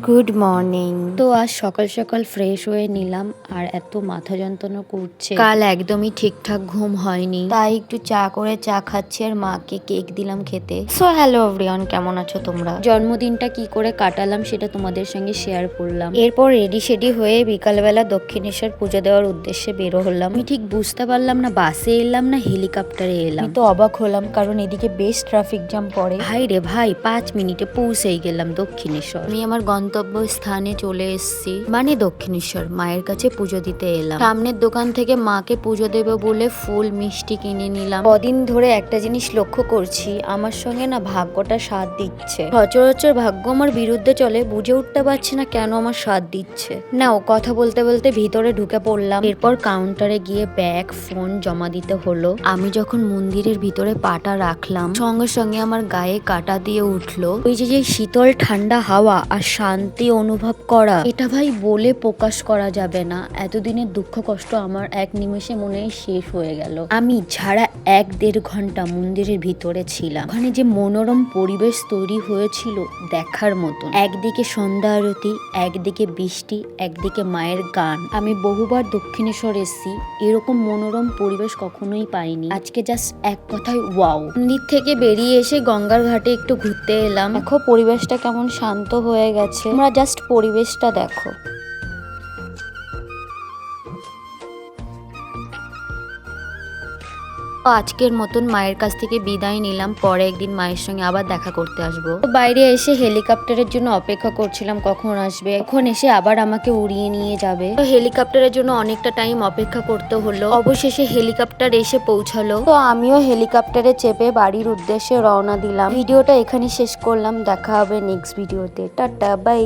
Good morning. তো আজ সকাল সকাল ফ্রেশ হয়ে নিলাম আর এত মাথা যন্ত্রণা করছে, কাল একদমই ঠিকঠাক ঘুম হয়নি, তাই একটু চা করে চা খাচ্ছি আর মাকে কেক দিলাম খেতে। সো হ্যালো এভরিওয়ান, কেমন আছো তোমরা? জন্মদিনটা কি করে কাটালাম সেটা তোমাদের সঙ্গে শেয়ার করলাম। এরপর রেডি শেডি হয়ে বিকালবেলা দক্ষিণেশ্বর পুজো দেওয়ার উদ্দেশ্যে বেরো হলাম। আমি ঠিক বুঝতে পারলাম না বাসে এলাম না হেলিকপ্টারে এলাম। আমি তো অবাক হলাম কারণ এদিকে বেশ ট্রাফিক জ্যাম পড়ে। ভাই রে ভাই, 5 মিনিটে পৌঁছেই গেলাম দক্ষিণেশ্বর। আমি আমার গন্তব্য স্থানে চলে এসেছি, মানে দক্ষিণেশ্বর মায়ের কাছে পুজো দিতে এলাম। সামনের দোকান থেকে মাকে পুজো দেবে বলে ফুল মিষ্টি কিনে নিলাম। কদিন ধরে একটা জিনিস লক্ষ্য করছি, আমার সঙ্গে না ভাগ্যটা সাথ দিচ্ছে। সচরাচর ভাগ্য আমার বিরুদ্ধে চলে, বুঝে উঠতে পারছি না কেন আমার সাথ দিচ্ছে। না ও কথা বলতে বলতে ভিতরে ঢুকে পড়লাম। এরপর কাউন্টারে গিয়ে ব্যাগ ফোন জমা দিতে হলো। আমি যখন মন্দিরের ভিতরে পাটা রাখলাম সঙ্গে সঙ্গে আমার গায়ে কাটা দিয়ে উঠলো। ওই যে শীতল ঠান্ডা হাওয়া আর শান্তি অনুভব করা, এটা ভাই বলে প্রকাশ করা যাবে না। এতদিনের দুঃখ কষ্ট আমার এক নিমেষে মনে হয় শেষ হয়ে গেল। আমি ছাড়া 1-1.5 ঘন্টা মন্দিরের ভিতরে ছিলাম। ওখানে যে মনোরম পরিবেশ তৈরি হয়েছিল দেখার মতন। একদিকে সন্ধ্যা আরতি, একদিকে বৃষ্টি, একদিকে মায়ের গান। আমি বহুবার দক্ষিণেশ্বর এসেছি, এরকম মনোরম পরিবেশ কখনোই পাইনি। আজকে জাস্ট এক কথায় ওয়াও। মন্দির থেকে বেরিয়ে এসে গঙ্গার ঘাটে একটু ঘুরতে এলাম। দেখো পরিবেশটা কেমন শান্ত হয়ে গেছে, তোমরা জাস্ট পরিবেশটা দেখো। আজকের মতন মায়ের কাছ থেকে বিদায় নিলাম, পরে একদিন মায়ের সঙ্গে আবার দেখা করতে আসবো। বাইরে এসে হেলিকপ্টারের জন্য অপেক্ষা করছিলাম কখন আসবে, কখন এসে আবার আমাকে উড়িয়ে নিয়ে যাবে। তো হেলিকপ্টারের জন্য অনেকটা টাইম অপেক্ষা করতে হলো, অবশেষে হেলিকপ্টার এসে পৌঁছালো। তো আমিও হেলিকপ্টারে চেপে বাড়ির উদ্দেশ্যে রওনা দিলাম। ভিডিওটা এখানে শেষ করলাম, দেখা হবে নেক্সট ভিডিওতে। Tata bye.